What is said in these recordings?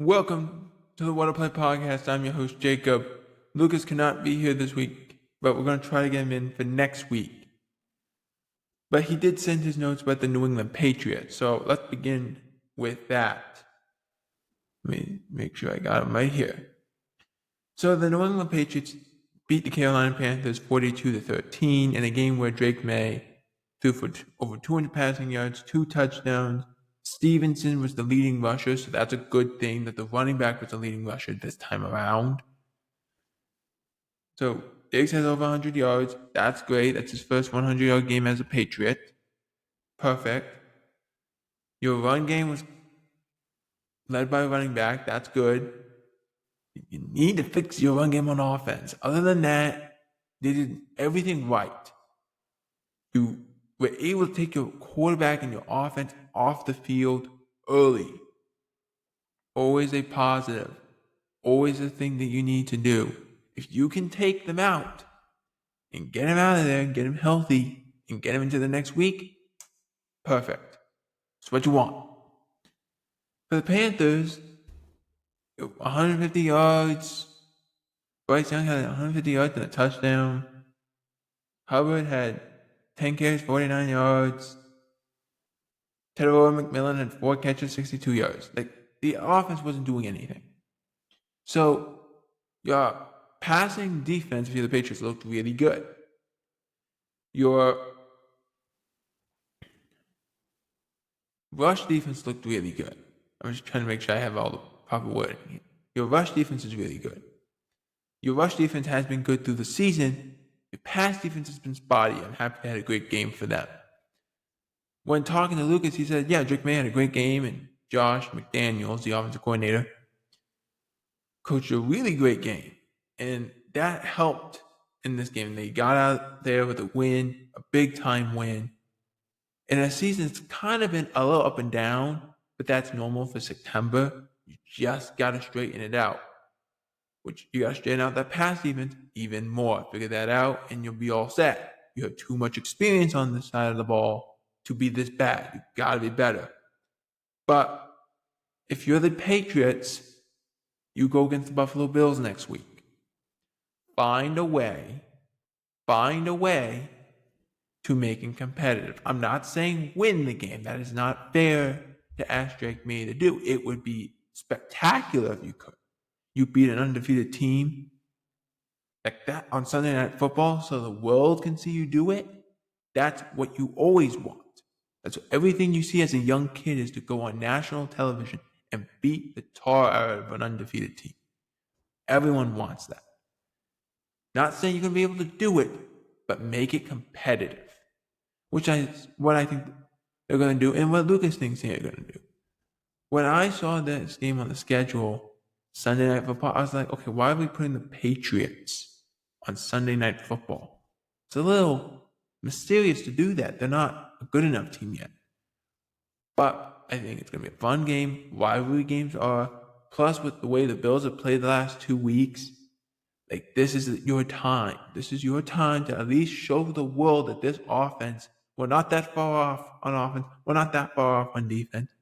Welcome to the What to Play podcast. I'm your host, Jacob. Lucas cannot be here this week, but we're going to try to get him in for next week. But he did send his notes about the New England Patriots, so let's begin with that. Let me make sure I got him right here. So the New England Patriots beat the Carolina Panthers 42-13 in a game where Drake May threw for over 200 passing yards, 2 touchdowns. Stevenson was the leading rusher, so that's a good thing that the running back was the leading rusher this time around. So Diggs has over 100 yards. That's great. That's his first 100-yard game as a Patriot. Perfect. Your run game was led by a running back. That's good. You need to fix your run game on offense. Other than that, they did everything right. You were able to take your quarterback and your offense off the field early. Always a positive. Always a thing that you need to do. If you can take them out and get them out of there and get them healthy and get them into the next week, perfect. That's what you want. For the Panthers, 150 yards. Bryce Young had 150 yards and a touchdown. Hubbard had 10 carries, 49 yards. Tedor McMillan had 4 catches, 62 yards. The offense wasn't doing anything. So your passing defense for the Patriots looked really good. Your rush defense looked really good. I'm just trying to make sure I have all the proper wording. Your rush defense is really good. Your rush defense has been good through the season. Your pass defense has been spotty. I'm happy they had a great game for them. When talking to Lucas, he said, yeah, Drake May had a great game, and Josh McDaniels, the offensive coordinator, coached a really great game. And that helped in this game. They got out there with a win, a big-time win. And the season's kind of been a little up and down, but that's normal for September. You just got to straighten it out. Which you got to straighten out that pass defense even more. Figure that out, and you'll be all set. You have too much experience on this side of the ball to be this bad. You got to be better. But if you're the Patriots, you go against the Buffalo Bills next week. Find a way to make it competitive. I'm not saying win the game. That is not fair to ask Drake May to do. It would be spectacular if you could. You beat an undefeated team like that on Sunday Night Football so the world can see you do it. That's what you always want. That's what everything you see as a young kid is to go on national television and beat the tar out of an undefeated team. Everyone wants that. Not saying you're going to be able to do it, but make it competitive, which is what I think they're going to do and what Lucas thinks they're going to do. When I saw this game on the schedule, Sunday Night Football, I was like, okay, why are we putting the Patriots on Sunday Night Football? It's a little mysterious to do that. They're not a good enough team yet. But I think it's going to be a fun game. Rivalry games are. Plus, with the way the Bills have played the last 2 weeks, this is your time. This is your time to at least show the world that this offense, we're not that far off on offense. We're not that far off on defense.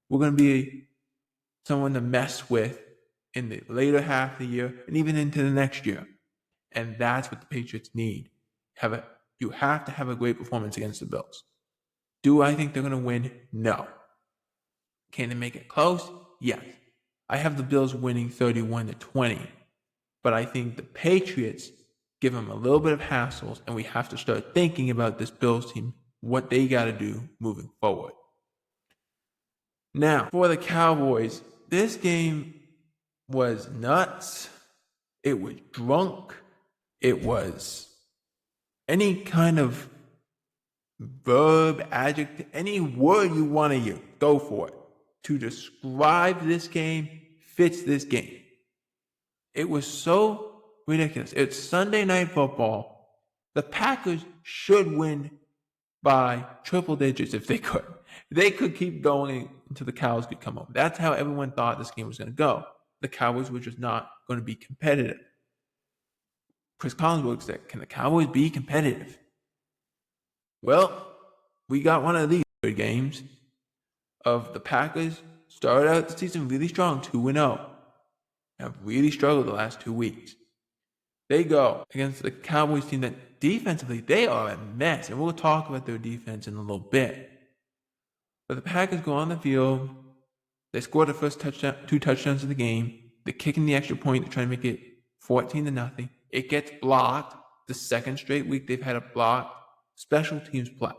We're going to be someone to mess with in the later half of the year and even into the next year. And that's what the Patriots need. You have to have a great performance against the Bills. Do I think they're going to win? No. Can they make it close? Yes. I have the Bills winning 31-20. But I think the Patriots give them a little bit of hassles, and we have to start thinking about this Bills team, what they got to do moving forward. Now, for the Cowboys, this game was nuts. It was drunk. It was any kind of verb, adjective, any word you want to use, go for it. To describe this game fits this game. It was so ridiculous. It's Sunday Night Football. The Packers should win by triple digits if they could. They could keep going until the Cows could come home. That's how everyone thought this game was going to go. The Cowboys were just not going to be competitive. Chris Collinsworth said, can the Cowboys be competitive? Well, we got one of these games of the Packers started out the season really strong, 2-0. Have really struggled the last 2 weeks. They go against the Cowboys team that defensively, they are a mess. And we'll talk about their defense in a little bit. But the Packers go on the field. They score the first touchdown, 2 touchdowns of the game. They're kicking the extra point to try to make it 14-0. It gets blocked. The second straight week they've had a blocked special teams play.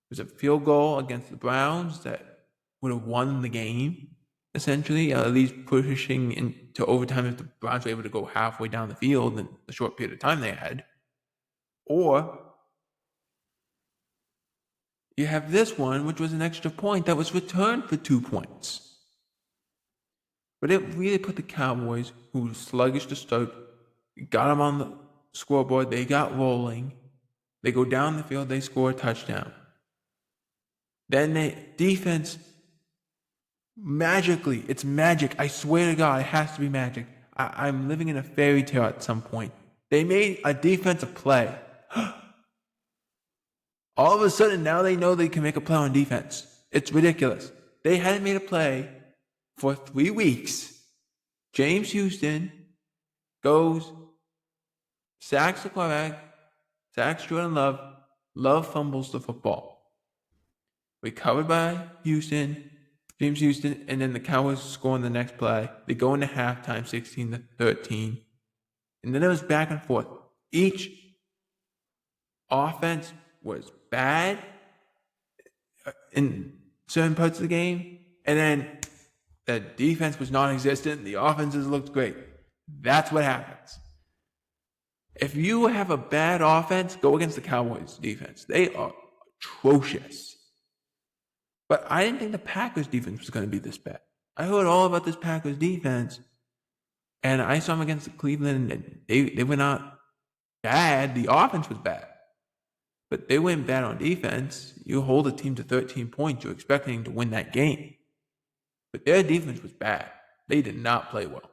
There's a field goal against the Browns that would have won the game, essentially, at least pushing into overtime if the Browns were able to go halfway down the field in the short period of time they had. Or you have this one, which was an extra point that was returned for 2 points. But it really put the Cowboys, who were sluggish to start, got them on the scoreboard. They got rolling. They go down the field. They score a touchdown. Then defense, magically, it's magic. I swear to God, it has to be magic. I'm living in a fairy tale at some point. They made a defensive play. All of a sudden, now they know they can make a play on defense. It's ridiculous. They hadn't made a play for 3 weeks. James Houston goes, sacks the quarterback, sacks Jordan Love. Love fumbles the football. Recovered by Houston, James Houston, and then the Cowboys score on the next play. They go into halftime 16-13. And then it was back and forth. Each offense was bad in certain parts of the game, and then the defense was non-existent. The offenses looked great. That's what happens. If you have a bad offense, go against the Cowboys defense. They are atrocious. But I didn't think the Packers defense was going to be this bad. I heard all about this Packers defense, and I saw them against Cleveland, and they were not bad. The offense was bad. But they went bad on defense. You hold a team to 13 points, you're expecting to win that game. But their defense was bad. They did not play well.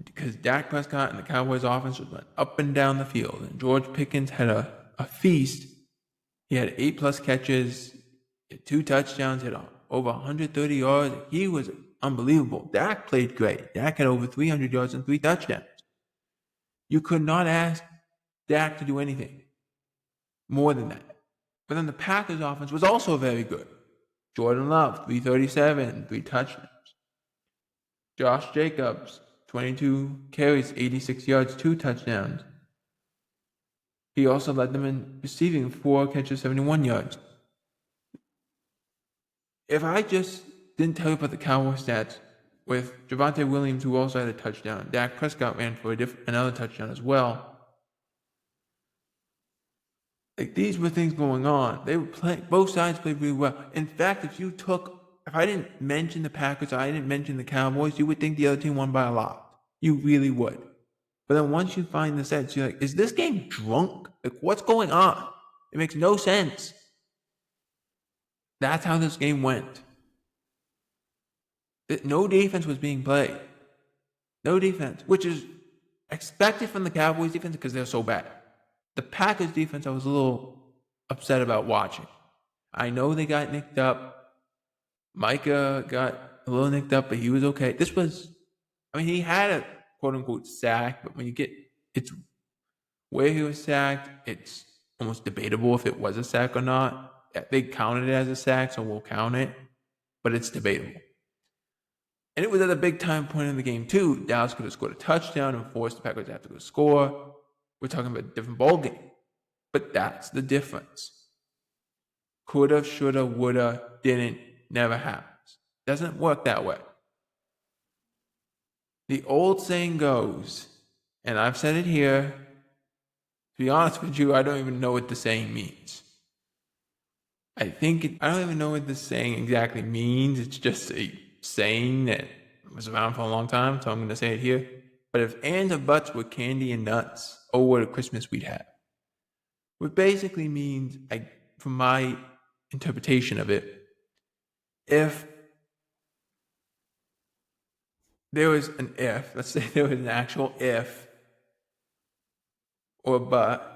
Because Dak Prescott and the Cowboys offense went up and down the field. And George Pickens had a feast. He had 8+ catches, he had 2 touchdowns, he had over 130 yards. He was unbelievable. Dak played great. Dak had over 300 yards and 3 touchdowns. You could not ask Dak to do anything more than that. But then the Packers offense was also very good. Jordan Love, 337, 3 touchdowns. Josh Jacobs, 22 carries, 86 yards, 2 touchdowns. He also led them in receiving, 4 catches, 71 yards. If I just didn't tell you about the Cowboys stats, with Javonte Williams, who also had a touchdown, Dak Prescott ran for another touchdown as well. Like, these were things going on. They were playing, both sides played really well. In fact, if I didn't mention the Packers, I didn't mention the Cowboys, you would think the other team won by a lot. You really would. But then once you find the stats, you're like, is this game drunk? Like, what's going on? It makes no sense. That's how this game went. No defense was being played. No defense, which is expected from the Cowboys defense because they're so bad. The Packers defense, I was a little upset about watching. I know they got nicked up. Micah got a little nicked up, but he was okay. He had a quote-unquote sack, but when you it's where he was sacked, it's almost debatable if it was a sack or not. They counted it as a sack, so we'll count it, but it's debatable. And it was at a big time point in the game, too. Dallas could have scored a touchdown and forced the Packers to have to go score. We're talking about a different ball game. But that's the difference. Coulda, shoulda, woulda, didn't, never happens. Doesn't work that way. The old saying goes, and I've said it here, to be honest with you, I don't even know what the saying means. I don't even know what the saying exactly means. It's just a saying that was around for a long time, so I'm going to say it here. But if ands and buts were candy and nuts, oh, what a Christmas we'd have. What basically means, from my interpretation of it, if there was let's say there was an actual if or but,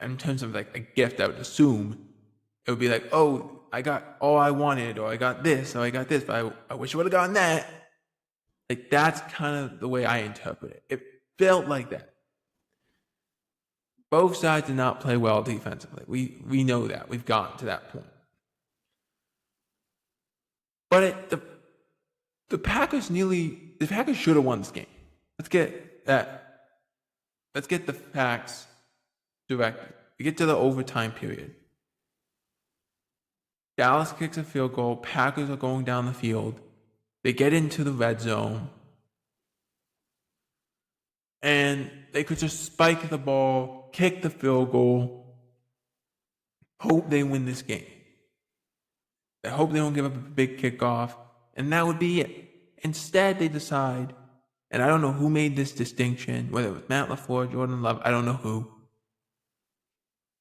in terms of like a gift, I would assume it would be like, oh, I got all I wanted, or I got this, or I got this, but I wish I would have gotten that. Like, that's kind of the way I interpret it. It felt like that. Both sides did not play well defensively. We know that. We've gotten to that point. But the Packers should have won this game. Let's get the facts directly. We get to the overtime period. Dallas kicks a field goal. Packers are going down the field. They get into the red zone. And they could just spike the ball, kick the field goal, hope they win this game. I hope they don't give up a big kickoff, and that would be it. Instead, they decide, and I don't know who made this distinction, whether it was Matt LaFleur, Jordan Love, I don't know who.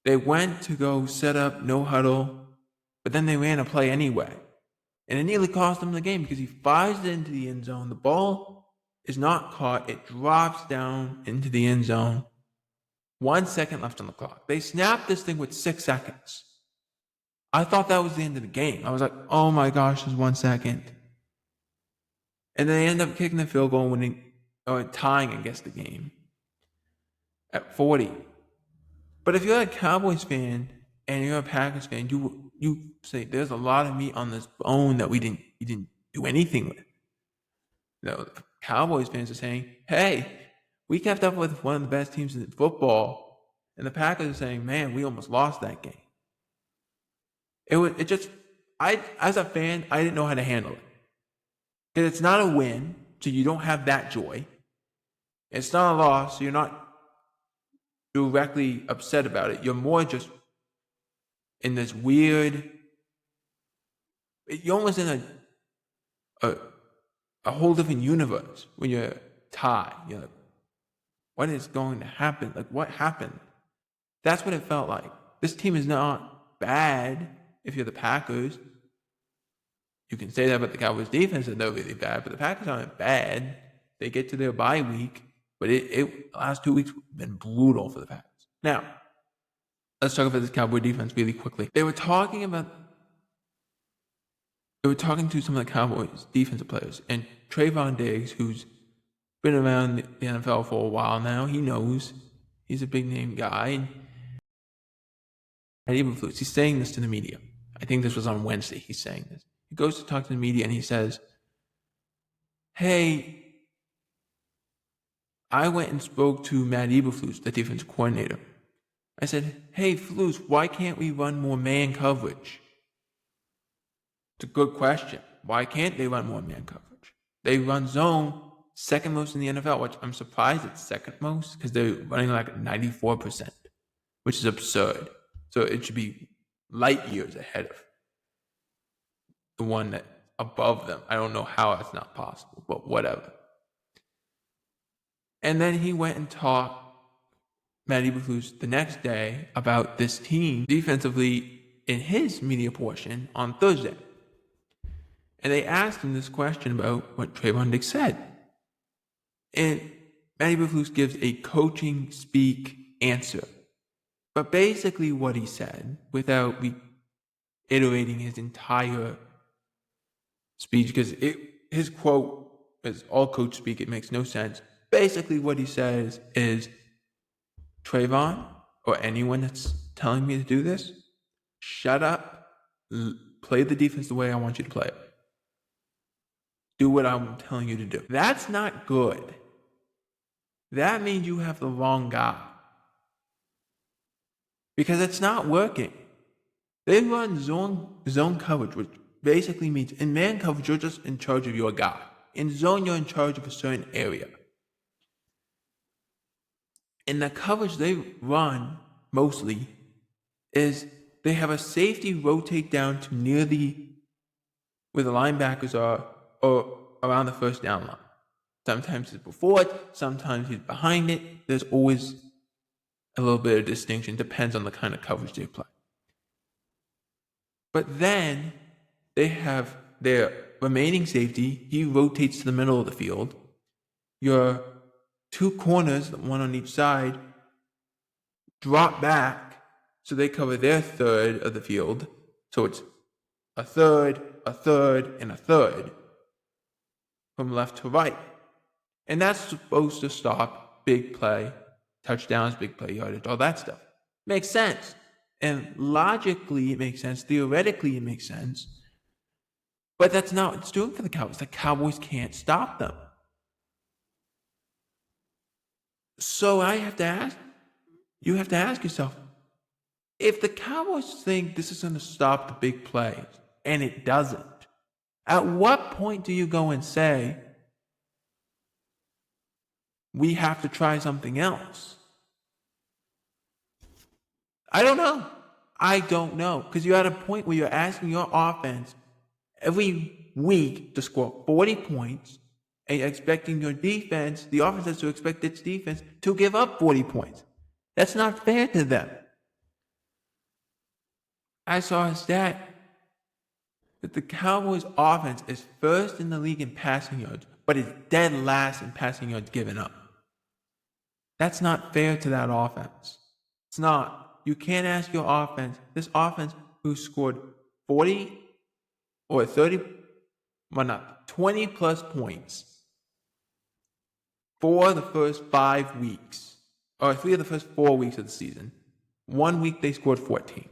They went to go set up no huddle, but then they ran a play anyway. And it nearly cost them the game because he fires it into the end zone. The ball is not caught. It drops down into the end zone. 1 second left on the clock. They snapped this thing with 6 seconds. I thought that was the end of the game. I was like, oh my gosh, there's 1 second. And then they end up kicking the field goal, winning, or tying, I guess, the game at 40. But if you're a Cowboys fan and you're a Packers fan, you say there's a lot of meat on this bone that you didn't do anything with. The Cowboys fans are saying, hey, we kept up with one of the best teams in football, and the Packers are saying, man, we almost lost that game. As a fan, I didn't know how to handle it. Because it's not a win, so you don't have that joy. It's not a loss, so you're not directly upset about it. You're more just in this weird, you're almost in a whole different universe when you're tied. You're like, what is going to happen? Like, what happened? That's what it felt like. This team is not bad if you're the Packers. You can say that about the Cowboys defense, that they're really bad, but the Packers aren't bad. They get to their bye week, but the last 2 weeks have been brutal for the Packers. Now, let's talk about this Cowboy defense really quickly. They were talking to some of the Cowboys defensive players, and Trayvon Diggs, who's been around the NFL for a while now, he knows he's a big name guy. He's saying this to the media. I think this was on Wednesday. He's saying this. He goes to talk to the media and he says, hey, I went and spoke to Matt Eberflus, the defense coordinator. I said, hey, Flus, why can't we run more man coverage? It's a good question. Why can't they run more man coverage? They run zone second most in the NFL, which I'm surprised it's second most because they're running like 94%, which is absurd. So it should be light years ahead of the one that above them. I don't know how that's not possible, but whatever. And then he went and talked Matt Eberflus the next day about this team defensively in his media portion on Thursday. And they asked him this question about what Trayvon Diggs said. And Matt Eberflus gives a coaching speak answer. But basically what he said, without reiterating his entire speech, because his quote is all coach speak, it makes no sense. Basically what he says is, Trayvon, or anyone that's telling me to do this, shut up, play the defense the way I want you to play it. Do what I'm telling you to do. That's not good. That means you have the wrong guy. Because it's not working. They run zone coverage, which basically means in man coverage, you're just in charge of your guy. In zone, you're in charge of a certain area. And the coverage they run mostly is they have a safety rotate down to near where the linebackers are, or around the first down line. Sometimes he's before it, sometimes he's behind it. There's always a little bit of distinction, depends on the kind of coverage they play. But then they have their remaining safety, he rotates to the middle of the field. Your two corners, one on each side, drop back so they cover their third of the field. So it's a third, and a third from left to right. And that's supposed to stop big play, touchdowns, big play yardage, all that stuff. Makes sense. And logically, it makes sense. Theoretically, it makes sense. But that's not what it's doing for the Cowboys. The Cowboys can't stop them. So you have to ask yourself, if the Cowboys think this is going to stop the big plays, and it doesn't, at what point do you go and say, we have to try something else? I don't know. Because you're at a point where you're asking your offense every week to score 40 points, and you're expecting your defense, the offense has to expect its defense to give up 40 points. That's not fair to them. I saw a stat that the Cowboys offense is first in the league in passing yards, but is dead last in passing yards given up. That's not fair to that offense. It's not. You can't ask your offense, this offense who scored 40 or 30, 20 plus points for the first 5 weeks, or 3 of the first 4 weeks of the season. 1 week they scored 14.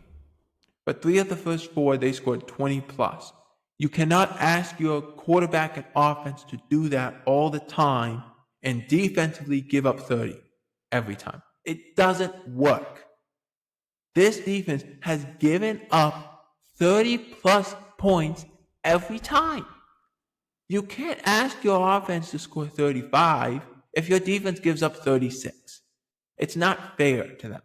But 3 of the first 4, they scored 20 plus. You cannot ask your quarterback and offense to do that all the time and defensively give up 30 every time. It doesn't work. This defense has given up 30 plus points every time. You can't ask your offense to score 35 if your defense gives up 36. It's not fair to them.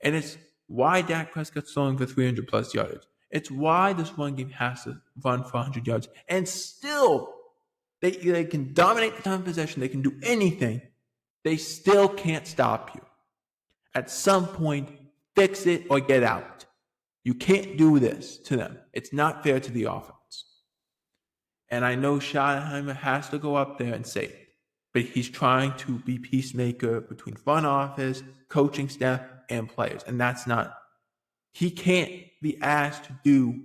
And it's why Dak Prescott's throwing for 300 plus yards. It's why this run game has to run for 100 yards. And still, they can dominate the time of possession. They can do anything. They still can't stop you. At some point, fix it or get out. You can't do this to them. It's not fair to the offense. And I know Schottenheimer has to go up there and say it. But he's trying to be peacemaker between front office, coaching staff, and players. And that's not, he can't be asked to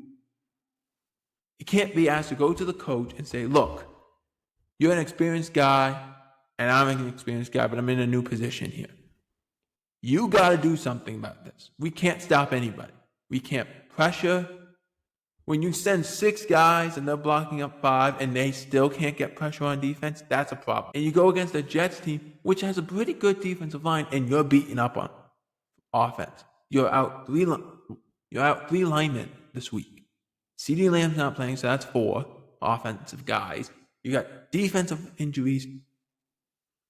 go to the coach and say, look, you're an experienced guy, and I'm an experienced guy, but I'm in a new position here. You got to do something about this. We can't stop anybody. We can't pressure. When you send 6 guys and they're blocking up 5 and they still can't get pressure on defense, that's a problem. And you go against the Jets team, which has a pretty good defensive line, and you're beating up on offense. You're out 3 linemen this week. CeeDee Lamb's not playing, so that's 4 offensive guys. You got defensive injuries.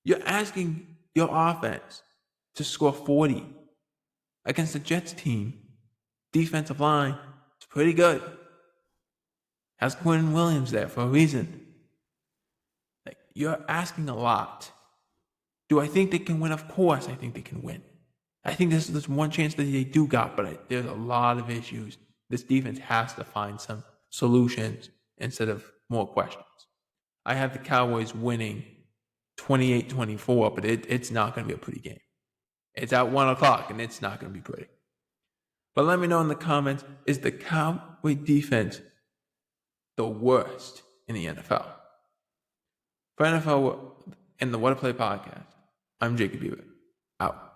You're asking your offense to score 40 against the Jets team. Defensive line is pretty good. Has Quinn Williams there for a reason. You're asking a lot. Do I think they can win? Of course I think they can win. I think there's one chance that they do got, but there's a lot of issues. This defense has to find some solutions instead of more questions. I have the Cowboys winning 28-24, but it's not going to be a pretty game. It's at 1 o'clock, and it's not going to be pretty. But let me know in the comments, is the Cowboy defense the worst in the NFL? For NFL and the What to Play podcast, I'm Jacob Beaver. Out.